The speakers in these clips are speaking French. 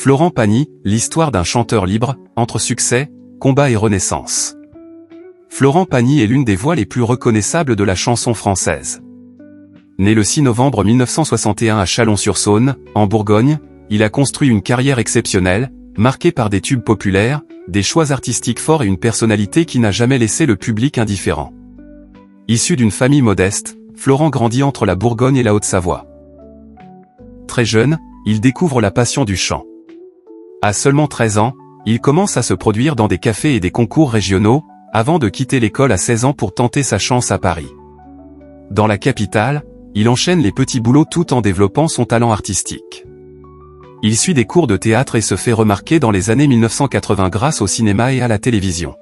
Florent Pagny, l'histoire d'un chanteur libre, entre succès, combat et renaissance. Florent Pagny est l'une des voix les plus reconnaissables de la chanson française. Né le 6 novembre 1961 à Chalon-sur-Saône, en Bourgogne, il a construit une carrière exceptionnelle, marquée par des tubes populaires, des choix artistiques forts et une personnalité qui n'a jamais laissé le public indifférent. Issu d'une famille modeste, Florent grandit entre la Bourgogne et la Haute-Savoie. Très jeune, il découvre la passion du chant. À seulement 13 ans, il commence à se produire dans des cafés et des concours régionaux, avant de quitter l'école à 16 ans pour tenter sa chance à Paris. Dans la capitale, il enchaîne les petits boulots tout en développant son talent artistique. Il suit des cours de théâtre et se fait remarquer dans les années 1980 grâce au cinéma et à la télévision.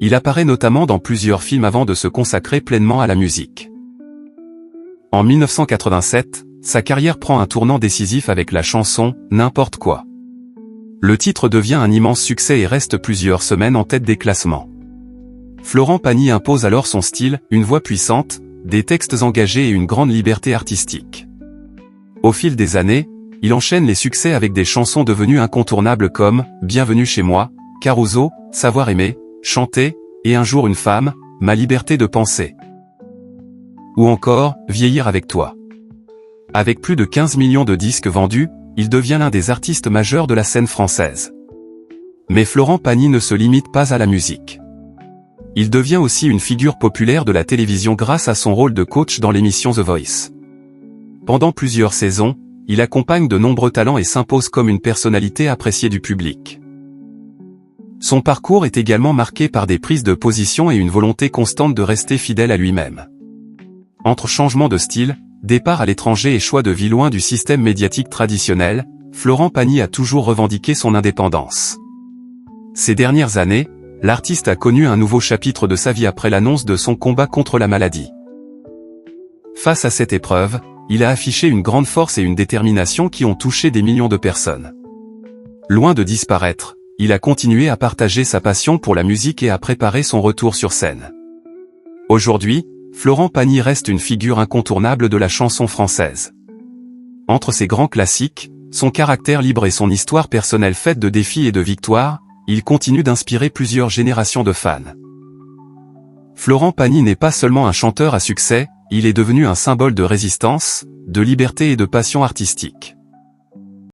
Il apparaît notamment dans plusieurs films avant de se consacrer pleinement à la musique. En 1987, sa carrière prend un tournant décisif avec la chanson « N'importe quoi ». Le titre devient un immense succès et reste plusieurs semaines en tête des classements. Florent Pagny impose alors son style, une voix puissante, des textes engagés et une grande liberté artistique. Au fil des années, il enchaîne les succès avec des chansons devenues incontournables comme « Bienvenue chez moi »,« Carousel »,« Savoir aimer »,« Chanter » et « Un jour une femme »,« Ma liberté de penser ». Ou encore « Vieillir avec toi ». Avec plus de 15 millions de disques vendus, il devient l'un des artistes majeurs de la scène française. Mais Florent Pagny ne se limite pas à la musique. Il devient aussi une figure populaire de la télévision grâce à son rôle de coach dans l'émission The Voice. Pendant plusieurs saisons, il accompagne de nombreux talents et s'impose comme une personnalité appréciée du public. Son parcours est également marqué par des prises de position et une volonté constante de rester fidèle à lui-même. Entre changements de style, départ à l'étranger et choix de vie loin du système médiatique traditionnel, Florent Pagny a toujours revendiqué son indépendance. Ces dernières années, l'artiste a connu un nouveau chapitre de sa vie après l'annonce de son combat contre la maladie. Face à cette épreuve, il a affiché une grande force et une détermination qui ont touché des millions de personnes. Loin de disparaître, il a continué à partager sa passion pour la musique et à préparer son retour sur scène. Aujourd'hui, Florent Pagny reste une figure incontournable de la chanson française. Entre ses grands classiques, son caractère libre et son histoire personnelle faite de défis et de victoires, il continue d'inspirer plusieurs générations de fans. Florent Pagny n'est pas seulement un chanteur à succès, il est devenu un symbole de résistance, de liberté et de passion artistique.